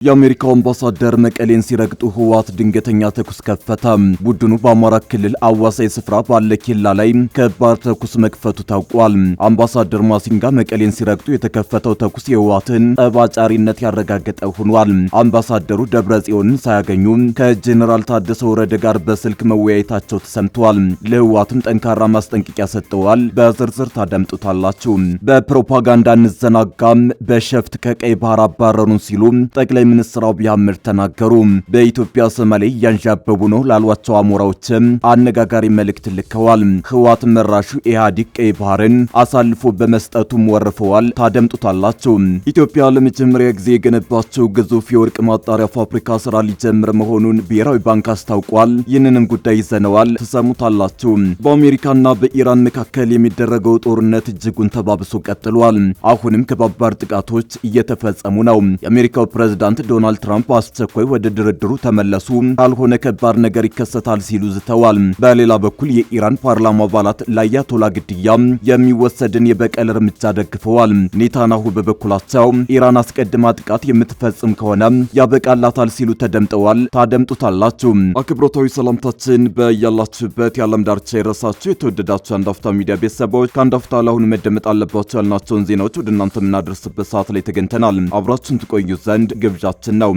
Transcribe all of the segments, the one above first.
የአሜሪካው አምባሳደር መቀሌን ሲረግጡ ህወሓት ድንገተኛ ተኩስ ከፈተ። ቡድኑ በአማራ ክልል አዋሳኝ ስፍራ ባለ ኬላ ላይ ከባድ ተኩስ መክፈቱ ታውቋል። አምባሳደር ማሲንጋ መቀሌን ሲረግጡ የተከፈተው ተኩስ የህወሓትን ጠባጫሪነት ያረጋገጠ ሆኗል። አምባሳደሩ ደብረጽዮንን ሳያገኙ ከጄኔራል ታደሰ ወረደ ጋር በስልክ መወያየታቸው ተሰምቷል። ለህወሓትም ጠንካራ ማስጠንቀቂያ ሰጥተዋል። በዝርዝር ታደምጡታላችሁ። በፕሮፓጋንዳ እንዘናጋም በሸፍት ከቀይ ባህር አባረሩን ሲሉ ጠቅላይ ሚኒስትር አብይ አህመድ ተናገሩ። በኢትዮጵያ ሰማይ ላይ ያንዣበቡ ነው ላሏቸው አሞራዎችም አነጋጋሪ መልእክት ልከዋል። ህወሓት መራሹ ኢህአዴግ ቀይ ባህርን አሳልፎ በመስጠቱም ወርፈዋል። ታደምጡታላችሁ። ኢትዮጵያ ለመጀመሪያ ጊዜ የገነባቸው ግዙፍ የወርቅ ማጣሪያ ፋብሪካ ስራ ሊጀምር መሆኑን ብሔራዊ ባንክ አስታውቋል። ይህንንም ጉዳይ ይዘነዋል፣ ትሰሙታላችሁ። በአሜሪካና በኢራን መካከል የሚደረገው ጦርነት እጅጉን ተባብሶ ቀጥሏል። አሁንም ከባባድ ጥቃቶች እየተፈጸሙ ነው። የአሜሪካው ፕሬዝዳንት ዶናልድ ትራምፕ አስቸኳይ ወደ ድርድሩ ተመለሱ፣ ካልሆነ ከባድ ነገር ይከሰታል ሲሉ ዝተዋል። በሌላ በኩል የኢራን ፓርላማ አባላት ለአያቶላ ግድያ የሚወሰድን የበቀል እርምጃ ደግፈዋል። ኔታንያሁ በበኩላቸው ኢራን አስቀድማ ጥቃት የምትፈጽም ከሆነ ያበቃላታል ሲሉ ተደምጠዋል። ታደምጡታላችሁ። አክብሮታዊ ሰላምታችን በያላችሁበት የዓለም ዳርቻ የረሳችሁ የተወደዳችሁ አንድ አፍታ ሚዲያ ቤተሰቦች ከአንድ አፍታ ለአሁኑ መደመጥ አለባቸው ያልናቸውን ዜናዎች ወደ እናንተ የምናደርስበት ሰዓት ላይ ተገኝተናል። አብራችሁን ትቆዩ ዘንድ ግብዣችን ነው።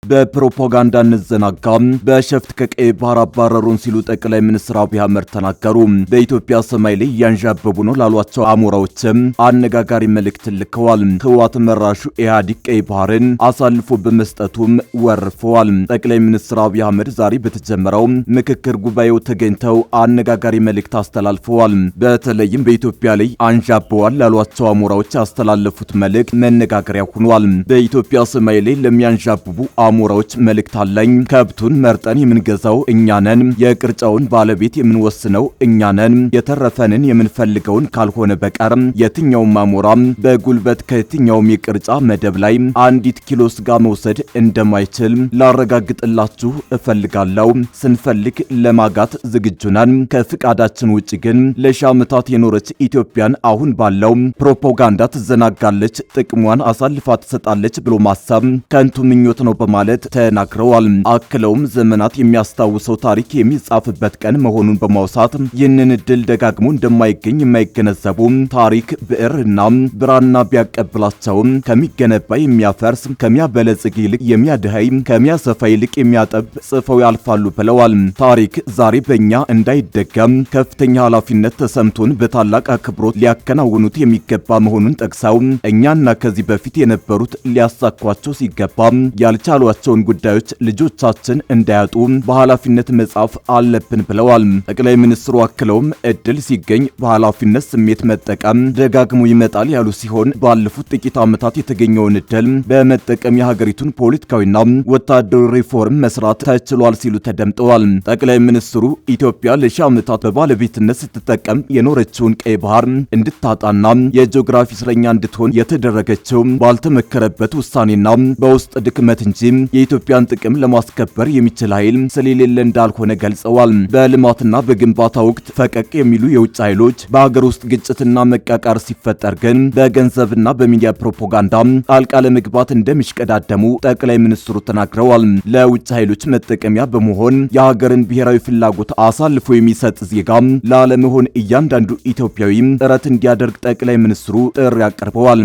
በፕሮፓጋንዳ እንዘናጋም በሸፍት ከቀይ ባህር አባረሩን ሲሉ ጠቅላይ ሚኒስትር አብይ አህመድ ተናገሩ። በኢትዮጵያ ሰማይ ላይ ያንዣበቡ ነው ላሏቸው አሞራዎችም አነጋጋሪ መልእክት ልከዋል። ህወሓት መራሹ ኢህአዴግ ቀይ ባህርን አሳልፎ በመስጠቱም ወርፈዋል። ጠቅላይ ሚኒስትር አብይ አህመድ ዛሬ በተጀመረው ምክክር ጉባኤው ተገኝተው አነጋጋሪ መልእክት አስተላልፈዋል። በተለይም በኢትዮጵያ ላይ አንዣበዋል ላሏቸው አሞራዎች ያስተላለፉት መልእክት መነጋገሪያ ሆኗል። በኢትዮጵያ ሰማይ ላይ ለሚያንዣብቡ አሞራዎች መልእክት አለኝ። ከብቱን መርጠን የምንገዛው እኛ ነን። የቅርጫውን ባለቤት የምንወስነው እኛ ነን። የተረፈንን የምንፈልገውን ካልሆነ በቀር የትኛውም አሞራ በጉልበት ከየትኛውም የቅርጫ መደብ ላይ አንዲት ኪሎ ስጋ መውሰድ እንደማይችል ላረጋግጥላችሁ እፈልጋለሁ። ስንፈልግ ለማጋት ዝግጁ ነን። ከፍቃዳችን ውጭ ግን ለሺህ ዓመታት የኖረች ኢትዮጵያን አሁን ባለው ፕሮፓጋንዳ ትዘናጋለች፣ ጥቅሟን አሳልፋ ትሰጣለች ብሎ ማሰብ ከንቱ ምኞት ነው በማለት ተናግረዋል። አክለውም ዘመናት የሚያስታውሰው ታሪክ የሚጻፍበት ቀን መሆኑን በማውሳት ይህንን እድል ደጋግሞ እንደማይገኝ የማይገነዘቡ ታሪክ ብዕርና ብራና ቢያቀብላቸውም ከሚገነባ የሚያፈርስ፣ ከሚያበለጽግ ይልቅ የሚያድሃይ፣ ከሚያሰፋ ይልቅ የሚያጠብ ጽፈው ያልፋሉ ብለዋል። ታሪክ ዛሬ በእኛ እንዳይደገም ከፍተኛ ኃላፊነት ተሰምቶን በታላቅ አክብሮት ሊያከናውኑት የሚገባ መሆኑን ጠቅሰው እኛና ከዚህ በፊት የነበሩት ሊያሳኳቸው ሲገባ ያልቻሏቸውን ጉዳዮች ልጆቻችን እንዳያጡ በኃላፊነት መጻፍ አለብን ብለዋል። ጠቅላይ ሚኒስትሩ አክለውም እድል ሲገኝ በኃላፊነት ስሜት መጠቀም ደጋግሞ ይመጣል ያሉ ሲሆን ባለፉት ጥቂት ዓመታት የተገኘውን እድል በመጠቀም የሀገሪቱን ፖለቲካዊና ወታደራዊ ሪፎርም መስራት ተችሏል ሲሉ ተደምጠዋል። ጠቅላይ ሚኒስትሩ ኢትዮጵያ ለሺህ ዓመታት በባለቤትነት ስትጠቀም የኖረችውን ቀይ ባህር እንድታጣና የጂኦግራፊ እስረኛ እንድትሆን የተደረገችው ባልተመከረበት ውሳኔና በውስጥ ድክመት እንጂ የኢትዮጵያን ጥቅም ለማስከበር የሚችል ኃይል ስለሌለ እንዳልሆነ ገልጸዋል። በልማትና በግንባታ ወቅት ፈቀቅ የሚሉ የውጭ ኃይሎች በሀገር ውስጥ ግጭትና መቃቃር ሲፈጠር ግን በገንዘብና በሚዲያ ፕሮፓጋንዳ ጣልቃ ለመግባት እንደሚሽቀዳደሙ ጠቅላይ ሚኒስትሩ ተናግረዋል። ለውጭ ኃይሎች መጠቀሚያ በመሆን የሀገርን ብሔራዊ ፍላጎት አሳልፎ የሚሰጥ ዜጋ ላለመሆን እያንዳንዱ ኢትዮጵያዊ ጥረት እንዲያደርግ ጠቅላይ ሚኒስትሩ ጥሪ አቅርበዋል።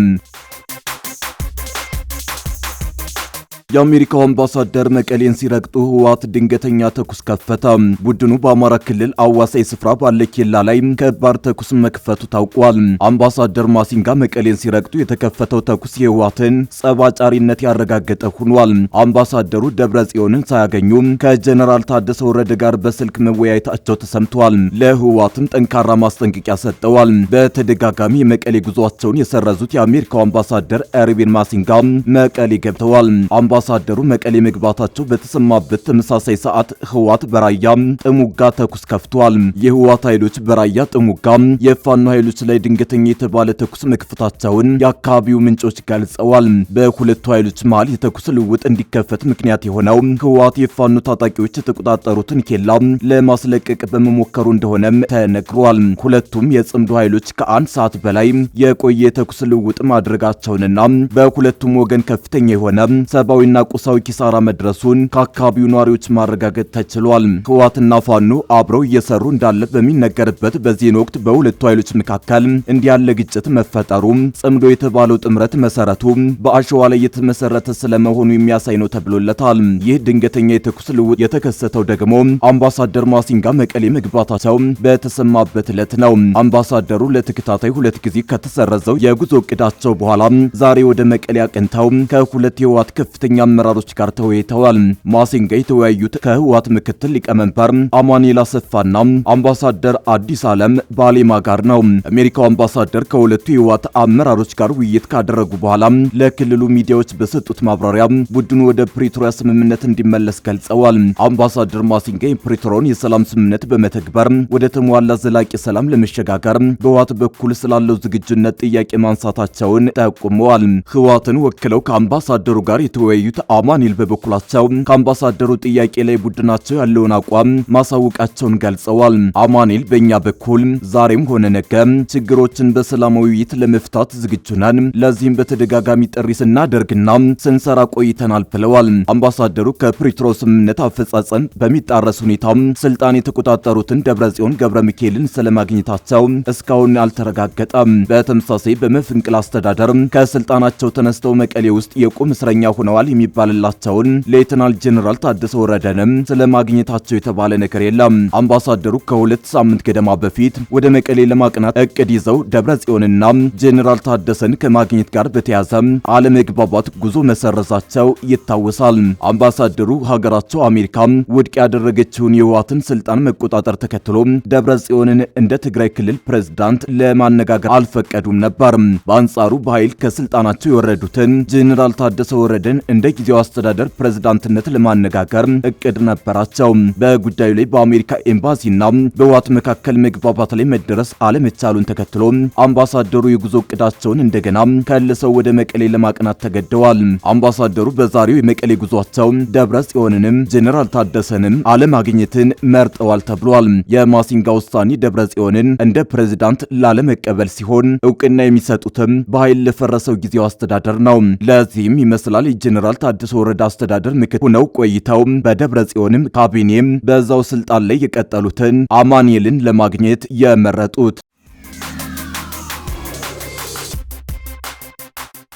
የአሜሪካው አምባሳደር መቀሌን ሲረግጡ ህወሓት ድንገተኛ ተኩስ ከፈተ። ቡድኑ በአማራ ክልል አዋሳኝ ስፍራ ባለ ኬላ ላይ ከባድ ተኩስ መክፈቱ ታውቋል። አምባሳደር ማሲንጋ መቀሌን ሲረግጡ የተከፈተው ተኩስ የህወሓትን ጸባጫሪነት ያረጋገጠ ሆኗል። አምባሳደሩ ደብረጽዮንን ሳያገኙ ከጄኔራል ታደሰ ወረደ ጋር በስልክ መወያየታቸው ተሰምቷል። ለህወሓትም ጠንካራ ማስጠንቀቂያ ሰጥተዋል። በተደጋጋሚ የመቀሌ ጉዟቸውን የሰረዙት የአሜሪካው አምባሳደር ኤርቪን ማሲንጋ መቀሌ ገብተዋል። አምባሳደሩ መቀሌ መግባታቸው በተሰማበት ተመሳሳይ ሰዓት ህወሓት በራያ ጥሙጋ ተኩስ ከፍቷል። የህወሓት ኃይሎች በራያ ጥሙጋ የፋኖ ኃይሎች ላይ ድንገተኛ የተባለ ተኩስ መክፈታቸውን የአካባቢው ምንጮች ገልጸዋል። በሁለቱ ኃይሎች መሃል የተኩስ ልውውጥ እንዲከፈት ምክንያት የሆነው ህወሓት የፋኖ ታጣቂዎች የተቆጣጠሩትን ኬላ ለማስለቀቅ በመሞከሩ እንደሆነም ተነግሯል። ሁለቱም የጽምዶ ኃይሎች ከአንድ ሰዓት በላይ የቆየ የተኩስ ልውውጥ ማድረጋቸውንና በሁለቱም ወገን ከፍተኛ የሆነ ሰብአዊና ቁሳዊ ኪሳራ መድረሱን ከአካባቢው ነዋሪዎች ማረጋገጥ ተችሏል። ህወሓትና ፋኖ አብረው እየሰሩ እንዳለ በሚነገርበት በዚህን ወቅት በሁለቱ ኃይሎች መካከል እንዲህ ያለ ግጭት መፈጠሩ ጽምዶ የተባለው ጥምረት መሰረቱ በአሸዋ ላይ የተመሰረተ ስለመሆኑ የሚያሳይ ነው ተብሎለታል። ይህ ድንገተኛ የተኩስ ልውውጥ የተከሰተው ደግሞ አምባሳደር ማሲንጋ መቀሌ መግባታቸው በተሰማበት ዕለት ነው። አምባሳደሩ ለተከታታይ 2 ጊዜ ከተሰረዘው የጉዞ እቅዳቸው በኋላ ዛሬ ወደ መቀሌ አቅንተው ከሁለት የህወሓት ከፍተኛ አመራሮች ጋር ተወያይተዋል። ማሲንጋ የተወያዩት ከህወሓት ምክትል ሊቀመንበር አማኑኤል አሰፋና አምባሳደር አዲስ ዓለም ባሌማ ጋር ነው። አሜሪካው አምባሳደር ከሁለቱ የህወሓት አመራሮች ጋር ውይይት ካደረጉ በኋላ ለክልሉ ሚዲያዎች በሰጡት ማብራሪያ ቡድኑ ወደ ፕሪቶሪያ ስምምነት እንዲመለስ ገልጸዋል። አምባሳደር ማሲንጋ የፕሪቶሪያውን የሰላም ስምምነት በመተግበር ወደ ተሟላ ዘላቂ ሰላም ለመሸጋገር በህወሓት በኩል ስላለው ዝግጁነት ጥያቄ ማንሳታቸውን ጠቁመዋል። ህወሓትን ወክለው ከአምባሳደሩ ጋር የተወያዩት አማኑኤል በበኩላቸው ከአምባሳደሩ ጥያቄ ላይ ቡድናቸው ያለውን አቋም ማሳወቃቸውን ገልጸዋል። አማኑኤል በእኛ በኩል ዛሬም ሆነ ነገ ችግሮችን በሰላማዊ ውይይት ለመፍታት ዝግጁ ነን፣ ለዚህም በተደጋጋሚ ጥሪ ስናደርግና ስንሰራ ቆይተናል ብለዋል። አምባሳደሩ ከፕሪቶሪያው ስምምነት አፈጻጸም በሚጣረስ ሁኔታ ስልጣን የተቆጣጠሩትን ደብረጽዮን ገብረ ሚካኤልን ስለማግኘታቸው እስካሁን አልተረጋገጠም። በተመሳሳይ በመፈንቅለ አስተዳደር ከስልጣናቸው ተነስተው መቀሌ ውስጥ የቁም እስረኛ ሆነዋል የሚባልላቸውን ሌተናል ጄኔራል ታደሰ ወረደንም ስለማግኘታቸው የተባለ ነገር የለም። አምባሳደሩ ከ2 ሳምንት ገደማ በፊት ወደ መቀሌ ለማቅናት እቅድ ይዘው ደብረጽዮንና ጄኔራል ታደሰን ከማግኘት ጋር በተያያዘ አለመግባባት ጉዞ መሰረዛቸው ይታወሳል። አምባሳደሩ ሀገራቸው አሜሪካ ውድቅ ያደረገችውን የህወሓትን ስልጣን መቆጣጠር ተከትሎ ደብረጽዮንን እንደ ትግራይ ክልል ፕሬዝዳንት ለማነጋገር አልፈቀዱም ነበር። በአንጻሩ በኃይል ከስልጣናቸው የወረዱትን ጄኔራል ታደሰ ወረደን እንደ ጊዜው አስተዳደር ፕሬዝዳንትነት ለማነጋገር እቅድ ነበራቸው። በጉዳዩ ላይ በአሜሪካ ኤምባሲና በህወሓት መካከል መግባባት ላይ መደረስ አለመቻሉን ተከትሎ አምባሳደሩ የጉዞ እቅዳቸውን እንደገና ከልሰው ወደ መቀሌ ለማቅናት ተገደዋል። አምባሳደሩ በዛሬው የመቀሌ ጉዟቸው ደብረጽዮንንም ጄኔራል ታደሰንም አለማግኘትን መርጠዋል ተብሏል። የማሲንጋ ውሳኔ ደብረጽዮንን እንደ ፕሬዝዳንት ላለመቀበል ሲሆን እውቅና የሚሰጡትም በኃይል ለፈረሰው ጊዜው አስተዳደር ነው። ለዚህም ይመስላል የጄኔራል ታደሰ ወረደ አስተዳደር ምክትል ሆነው ቆይተው በደብረጽዮንም ካቢኔም በዛው ስልጣን ላይ የቀጠሉትን አማኑኤልን ለማግኘት የመረጡት።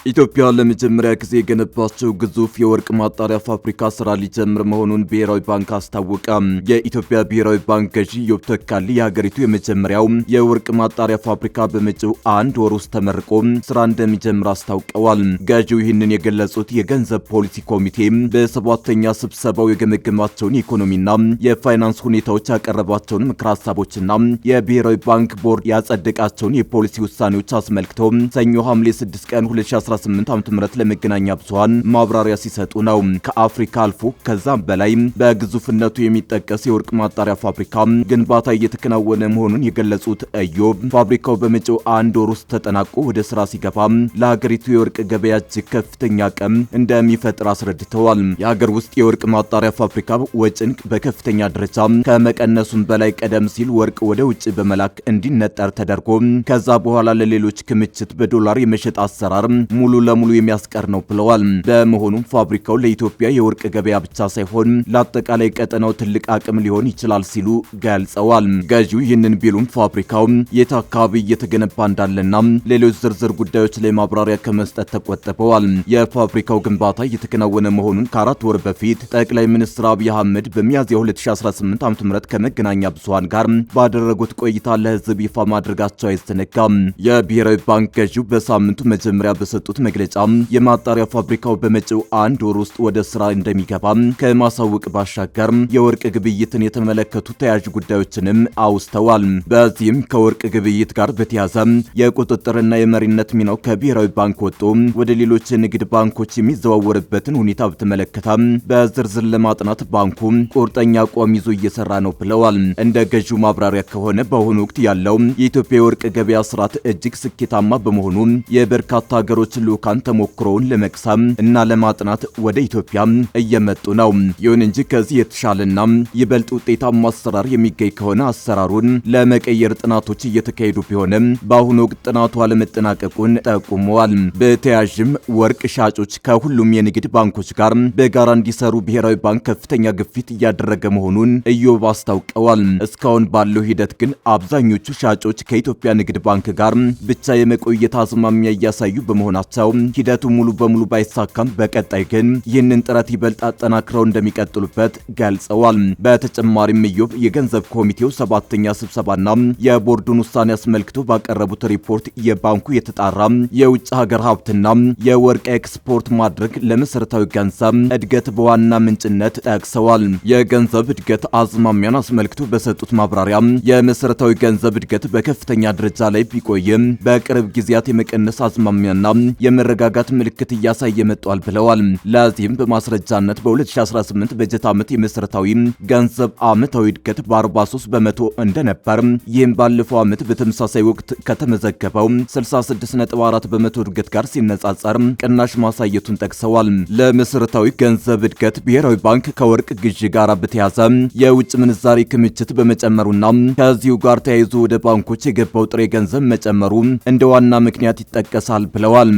ኢትዮጵያ ለመጀመሪያ ጊዜ የገነባቸው ግዙፍ የወርቅ ማጣሪያ ፋብሪካ ስራ ሊጀምር መሆኑን ብሔራዊ ባንክ አስታወቀ። የኢትዮጵያ ብሔራዊ ባንክ ገዢ ኢዮብ ተካልኝ የሀገሪቱ የመጀመሪያው የወርቅ ማጣሪያ ፋብሪካ በመጪው 1 ወር ውስጥ ተመርቆ ስራ እንደሚጀምር አስታውቀዋል። ገዢው ይህንን የገለጹት የገንዘብ ፖሊሲ ኮሚቴ በ7ኛ ስብሰባው የገመገማቸውን የኢኮኖሚና የፋይናንስ ሁኔታዎች ያቀረባቸውን ምክር ሀሳቦችና የብሔራዊ ባንክ ቦርድ ያጸደቃቸውን የፖሊሲ ውሳኔዎች አስመልክቶ ሰኞ ሐምሌ 6 ቀን 2018 ዓ.ም ለመገናኛ ብዙሃን ማብራሪያ ሲሰጡ ነው። ከአፍሪካ አልፎ ከዛም በላይ በግዙፍነቱ የሚጠቀስ የወርቅ ማጣሪያ ፋብሪካ ግንባታ እየተከናወነ መሆኑን የገለጹት ኢዮብ ፋብሪካው በመጪው 1 ወር ውስጥ ተጠናቆ ወደ ስራ ሲገባ ለሀገሪቱ የወርቅ ገበያ እጅግ ከፍተኛ አቅም እንደሚፈጥር አስረድተዋል። የሀገር ውስጥ የወርቅ ማጣሪያ ፋብሪካ ወጪን በከፍተኛ ደረጃ ከመቀነሱም በላይ ቀደም ሲል ወርቅ ወደ ውጭ በመላክ እንዲነጠር ተደርጎ ከዛ በኋላ ለሌሎች ክምችት በዶላር የመሸጥ አሰራር ሙሉ ለሙሉ የሚያስቀር ነው ብለዋል። በመሆኑም ፋብሪካው ለኢትዮጵያ የወርቅ ገበያ ብቻ ሳይሆን ለአጠቃላይ ቀጠናው ትልቅ አቅም ሊሆን ይችላል ሲሉ ገልጸዋል። ገዢው ይህንን ቢሉም ፋብሪካው የት አካባቢ እየተገነባ እንዳለና ሌሎች ዝርዝር ጉዳዮች ላይ ማብራሪያ ከመስጠት ተቆጥበዋል። የፋብሪካው ግንባታ እየተከናወነ መሆኑን ከ4 ወር በፊት ጠቅላይ ሚኒስትር አብይ አህመድ በሚያዝያ 2018 ዓ.ም ከመገናኛ ብዙሃን ጋር ባደረጉት ቆይታ ለህዝብ ይፋ ማድረጋቸው አይዘነጋም። የብሔራዊ ባንክ ገዢው በሳምንቱ መጀመሪያ በሰጡት ባሰጡት መግለጫ የማጣሪያ ፋብሪካው በመጪው 1 ወር ውስጥ ወደ ስራ እንደሚገባ ከማሳወቅ ባሻገር የወርቅ ግብይትን የተመለከቱ ተያያዥ ጉዳዮችንም አውስተዋል። በዚህም ከወርቅ ግብይት ጋር በተያያዘ የቁጥጥርና የመሪነት ሚናው ከብሔራዊ ባንክ ወጥቶ ወደ ሌሎች የንግድ ባንኮች የሚዘዋወርበትን ሁኔታ በተመለከተ በዝርዝር ለማጥናት ባንኩ ቁርጠኛ አቋም ይዞ እየሰራ ነው ብለዋል። እንደ ገዢው ማብራሪያ ከሆነ በአሁኑ ወቅት ያለው የኢትዮጵያ የወርቅ ገበያ ስርዓት እጅግ ስኬታማ በመሆኑ የበርካታ ሀገሮች ልዑካን ተሞክሮውን ለመቅሰም እና ለማጥናት ወደ ኢትዮጵያ እየመጡ ነው። ይሁን እንጂ ከዚህ የተሻለና ይበልጥ ውጤታማ አሰራር የሚገኝ ከሆነ አሰራሩን ለመቀየር ጥናቶች እየተካሄዱ ቢሆንም በአሁኑ ወቅት ጥናቱ አለመጠናቀቁን ጠቁመዋል። በተያያዥም ወርቅ ሻጮች ከሁሉም የንግድ ባንኮች ጋር በጋራ እንዲሰሩ ብሔራዊ ባንክ ከፍተኛ ግፊት እያደረገ መሆኑን ኢዮብ አስታውቀዋል። እስካሁን ባለው ሂደት ግን አብዛኞቹ ሻጮች ከኢትዮጵያ ንግድ ባንክ ጋር ብቻ የመቆየት አዝማሚያ እያሳዩ በመሆናቸው ሂደቱ ሙሉ በሙሉ ባይሳካም በቀጣይ ግን ይህንን ጥረት ይበልጥ አጠናክረው እንደሚቀጥሉበት ገልጸዋል። በተጨማሪም ኢዮብ የገንዘብ ኮሚቴው 7ኛ ስብሰባና የቦርዱን ውሳኔ አስመልክቶ ባቀረቡት ሪፖርት የባንኩ የተጣራ የውጭ ሀገር ሀብትና የወርቅ ኤክስፖርት ማድረግ ለመሰረታዊ ገንዘብ እድገት በዋና ምንጭነት ጠቅሰዋል። የገንዘብ እድገት አዝማሚያን አስመልክቶ በሰጡት ማብራሪያ የመሰረታዊ ገንዘብ እድገት በከፍተኛ ደረጃ ላይ ቢቆይም በቅርብ ጊዜያት የመቀነስ አዝማሚያና የመረጋጋት ምልክት እያሳየ መጥቷል ብለዋል። ለዚህም በማስረጃነት በ2018 በጀት ዓመት የመሰረታዊ ገንዘብ ዓመታዊ እድገት በ43 በመቶ እንደነበር፣ ይህም ባለፈው ዓመት በተመሳሳይ ወቅት ከተመዘገበው 66.4 በመቶ እድገት ጋር ሲነጻጸር ቅናሽ ማሳየቱን ጠቅሰዋል። ለመሰረታዊ ገንዘብ እድገት ብሔራዊ ባንክ ከወርቅ ግዢ ጋር በተያያዘ የውጭ ምንዛሪ ክምችት በመጨመሩና ከዚሁ ጋር ተያይዞ ወደ ባንኮች የገባው ጥሬ ገንዘብ መጨመሩ እንደ ዋና ምክንያት ይጠቀሳል ብለዋል።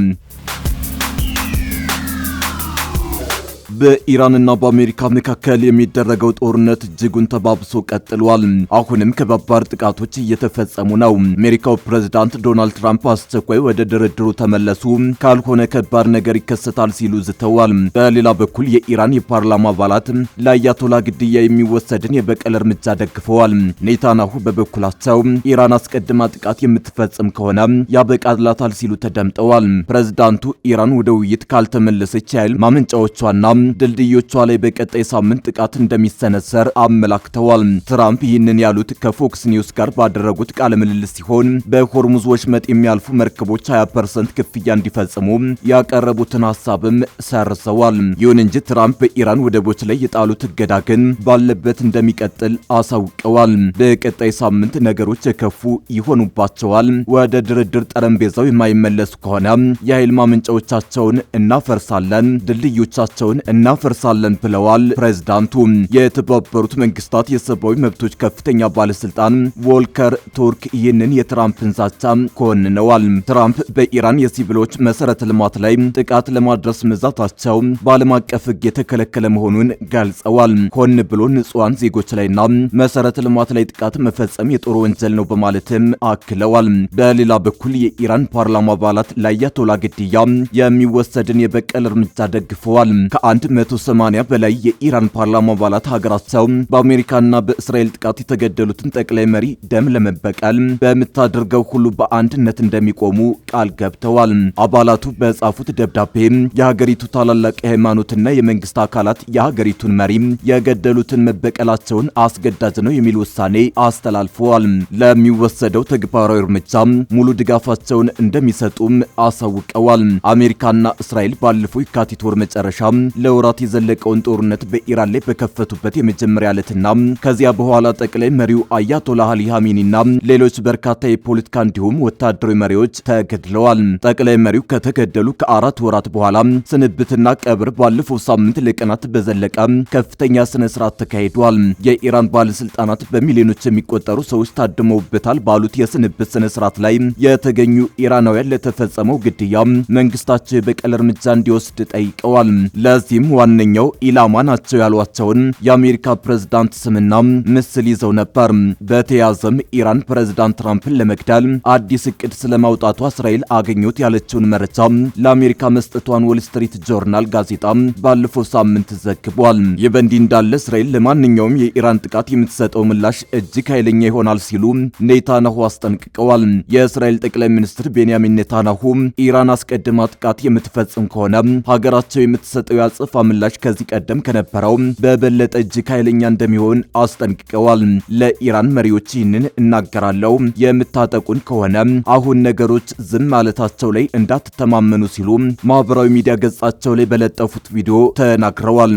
በኢራንና በአሜሪካ መካከል የሚደረገው ጦርነት እጅጉን ተባብሶ ቀጥሏል። አሁንም ከባባድ ጥቃቶች እየተፈጸሙ ነው። አሜሪካው ፕሬዝዳንት ዶናልድ ትራምፕ አስቸኳይ ወደ ድርድሩ ተመለሱ፣ ካልሆነ ከባድ ነገር ይከሰታል ሲሉ ዝተዋል። በሌላ በኩል የኢራን የፓርላማ አባላት ለአያቶላ ግድያ የሚወሰድን የበቀል እርምጃ ደግፈዋል። ኔታንያሁ በበኩላቸው ኢራን አስቀድማ ጥቃት የምትፈጽም ከሆነ ያበቃላታል ሲሉ ተደምጠዋል። ፕሬዝዳንቱ ኢራን ወደ ውይይት ካልተመለሰች ኃይል ማመንጫዎቿና ድልድዮቿ ላይ በቀጣይ ሳምንት ጥቃት እንደሚሰነዘር አመላክተዋል። ትራምፕ ይህንን ያሉት ከፎክስ ኒውስ ጋር ባደረጉት ቃለ ምልልስ ሲሆን በሆርሙዝ ወሽመጥ የሚያልፉ መርከቦች 20% ክፍያ እንዲፈጽሙ ያቀረቡትን ሐሳብም ሰርዘዋል። ይሁን እንጂ ትራምፕ በኢራን ወደቦች ላይ የጣሉት እገዳ ግን ባለበት እንደሚቀጥል አሳውቀዋል። በቀጣይ ሳምንት ነገሮች የከፉ ይሆኑባቸዋል። ወደ ድርድር ጠረጴዛው የማይመለሱ ከሆነ የኃይል ማመንጫዎቻቸውን እናፈርሳለን፣ ድልድዮቻቸውን እናፈርሳለን ብለዋል ፕሬዝዳንቱ። የተባበሩት መንግስታት የሰብአዊ መብቶች ከፍተኛ ባለስልጣን ቮልከር ቱርክ ይህንን የትራምፕን ዛቻ ኮንነዋል። ትራምፕ በኢራን የሲቪሎች መሰረተ ልማት ላይ ጥቃት ለማድረስ መዛታቸው በዓለም አቀፍ ሕግ የተከለከለ መሆኑን ገልጸዋል። ሆን ብሎ ንጹሃን ዜጎች ላይና መሰረተ ልማት ላይ ጥቃት መፈጸም የጦር ወንጀል ነው በማለትም አክለዋል። በሌላ በኩል የኢራን ፓርላማ አባላት ለአያቶላ ግድያ የሚወሰድን የበቀል እርምጃ ደግፈዋል። ከ180 በላይ የኢራን ፓርላማ አባላት ሀገራቸው በአሜሪካና በእስራኤል ጥቃት የተገደሉትን ጠቅላይ መሪ ደም ለመበቀል በምታደርገው ሁሉ በአንድነት እንደሚቆሙ ቃል ገብተዋል። አባላቱ በጻፉት ደብዳቤ የሀገሪቱ ታላላቅ የሃይማኖትና የመንግስት አካላት የሀገሪቱን መሪ የገደሉትን መበቀላቸውን አስገዳጅ ነው የሚል ውሳኔ አስተላልፈዋል። ለሚወሰደው ተግባራዊ እርምጃ ሙሉ ድጋፋቸውን እንደሚሰጡም አሳውቀዋል። አሜሪካና እስራኤል ባለፈው የካቲት ወር መጨረሻ ለወራት የዘለቀውን ጦርነት በኢራን ላይ በከፈቱበት የመጀመሪያ ዕለትና ከዚያ በኋላ ጠቅላይ መሪው አያቶላ አሊ ኻሜኒና ሌሎች በርካታ የፖለቲካ እንዲሁም ወታደራዊ መሪዎች ተገድለዋል። ጠቅላይ መሪው ከተገደሉ ከ4 ወራት በኋላ ስንብትና ቀብር ባለፈው ሳምንት ለቀናት በዘለቀ ከፍተኛ ስነ ስርዓት ተካሂዷል። የኢራን ባለስልጣናት በሚሊዮኖች የሚቆጠሩ ሰዎች ታድመውበታል ባሉት የስንብት ስነ ስርዓት ላይ የተገኙ ኢራናውያን ለተፈጸመው ግድያ መንግስታቸው የበቀል እርምጃ እንዲወስድ ጠይቀዋል። ለዚህም በዚህም ዋነኛው ኢላማ ናቸው ያሏቸውን የአሜሪካ ፕሬዝዳንት ስምና ምስል ይዘው ነበር። በተያዘም ኢራን ፕሬዝዳንት ትራምፕን ለመግደል አዲስ እቅድ ስለማውጣቷ እስራኤል አገኙት ያለችውን መረጃ ለአሜሪካ መስጠቷን ዎል ስትሪት ጆርናል ጋዜጣ ባለፈው ሳምንት ዘግቧል። ይህ በእንዲህ እንዳለ እስራኤል ለማንኛውም የኢራን ጥቃት የምትሰጠው ምላሽ እጅግ ኃይለኛ ይሆናል ሲሉ ኔታንያሁ አስጠንቅቀዋል። የእስራኤል ጠቅላይ ሚኒስትር ቤንያሚን ኔታንያሁ ኢራን አስቀድማ ጥቃት የምትፈጽም ከሆነ ሀገራቸው የምትሰጠው ያጸፋ ምላሽ ከዚህ ቀደም ከነበረው በበለጠ እጅግ ኃይለኛ እንደሚሆን አስጠንቅቀዋል። ለኢራን መሪዎች ይህንን እናገራለሁ፣ የምታጠቁን ከሆነ አሁን ነገሮች ዝም ማለታቸው ላይ እንዳትተማመኑ ሲሉ ማህበራዊ ሚዲያ ገጻቸው ላይ በለጠፉት ቪዲዮ ተናግረዋል።